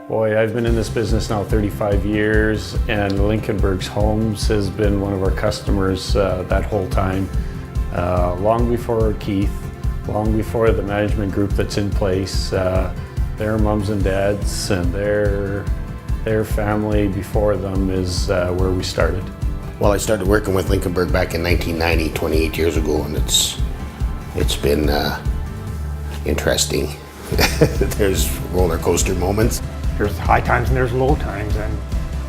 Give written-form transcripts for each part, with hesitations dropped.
Boy, I've been in this business now 35 years, and Lincolnbergs Homes has been one of our customers that whole time. Long before Keith, long before the management group that's in place, their mums and dads and their family before them is where we started. Well, I started working with Lincolnberg back in 1990, 28 years ago, and it's been interesting. There's roller coaster moments. There's high times and there's low times, and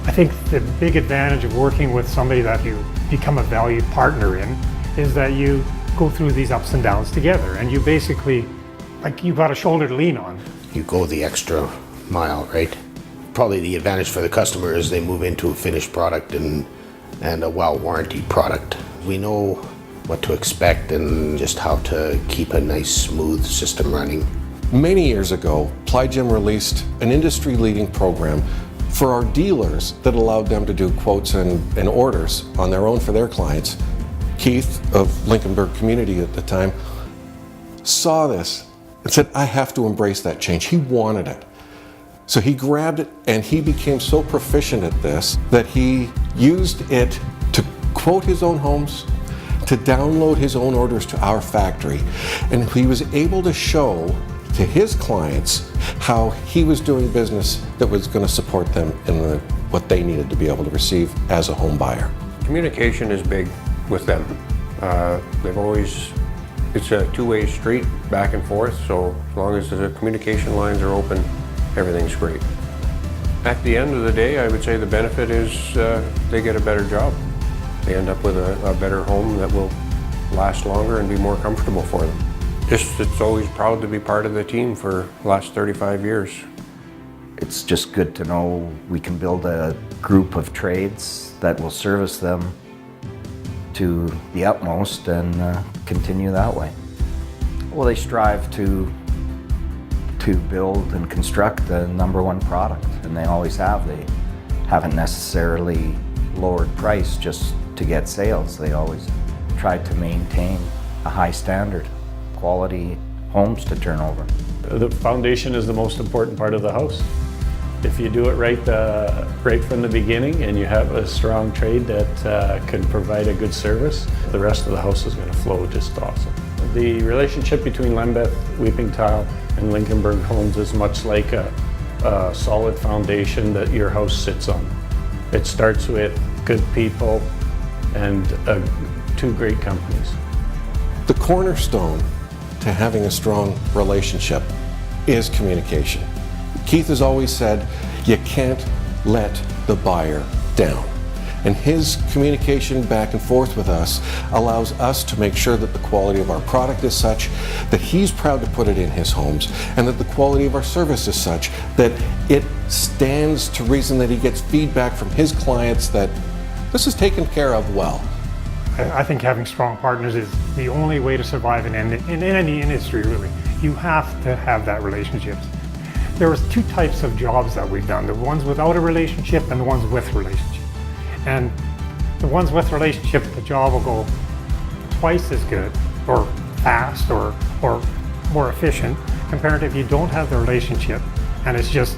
I think the big advantage of working with somebody that you become a valued partner in is that you go through these ups and downs together, and you basically, like, you've got a shoulder to lean on. You go the extra mile, right? Probably the advantage for the customer is they move into a finished product and a well-warranted product. We know what to expect and just how to keep a nice, smooth system running. Many years ago, Plygym released an industry-leading program for our dealers that allowed them to do quotes and orders on their own for their clients. Keith of Lincolnberg Community at the time saw this and said, I have to embrace that change. He wanted it. So he grabbed it and he became so proficient at this that he used it to quote his own homes, to download his own orders to our factory. And he was able to show to his clients how he was doing business that was going to support them in what they needed to be able to receive as a home buyer. Communication is big with them. It's a two-way street, back and forth, so as long as the communication lines are open, everything's great. At the end of the day, I would say the benefit is they get a better job. They end up with a better home that will last longer and be more comfortable for them. It's always proud to be part of the team for the last 35 years. It's just good to know we can build a group of trades that will service them to the utmost and continue that way. Well, they strive to build and construct the #1 product, and they always have. They haven't necessarily lowered price just to get sales. They always tried to maintain a high standard, quality homes to turn over. The foundation is the most important part of the house. If you do it right from the beginning and you have a strong trade that can provide a good service, the rest of the house is going to flow just awesome. The relationship between Lambeth Weeping Tile and Lincolnberg Homes is much like a solid foundation that your house sits on. It starts with good people and two great companies. The cornerstone to having a strong relationship is communication. Keith has always said, you can't let the buyer down. And his communication back and forth with us allows us to make sure that the quality of our product is such that he's proud to put it in his homes, and that the quality of our service is such that it stands to reason that he gets feedback from his clients that this is taken care of well. I think having strong partners is the only way to survive in any industry, really. You have to have that relationship. There was two types of jobs that we've done, the ones without a relationship and the ones with relationship. And the ones with relationship, the job will go twice as good or fast or more efficient compared to if you don't have the relationship and it's just,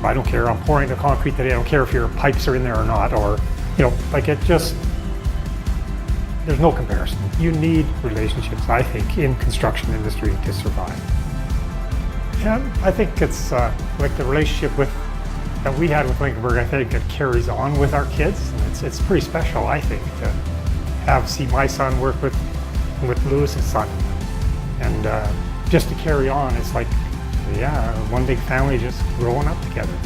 I don't care, I'm pouring the concrete today, I don't care if your pipes are in there or not, or, like it just, there's no comparison. You need relationships, I think, in construction industry to survive. Yeah, I think it's like the relationship that we had with Lincolnberg, I think it carries on with our kids. And it's pretty special, I think, to see my son work with Lewis's son. And just to carry on, it's like, yeah, one big family just growing up together.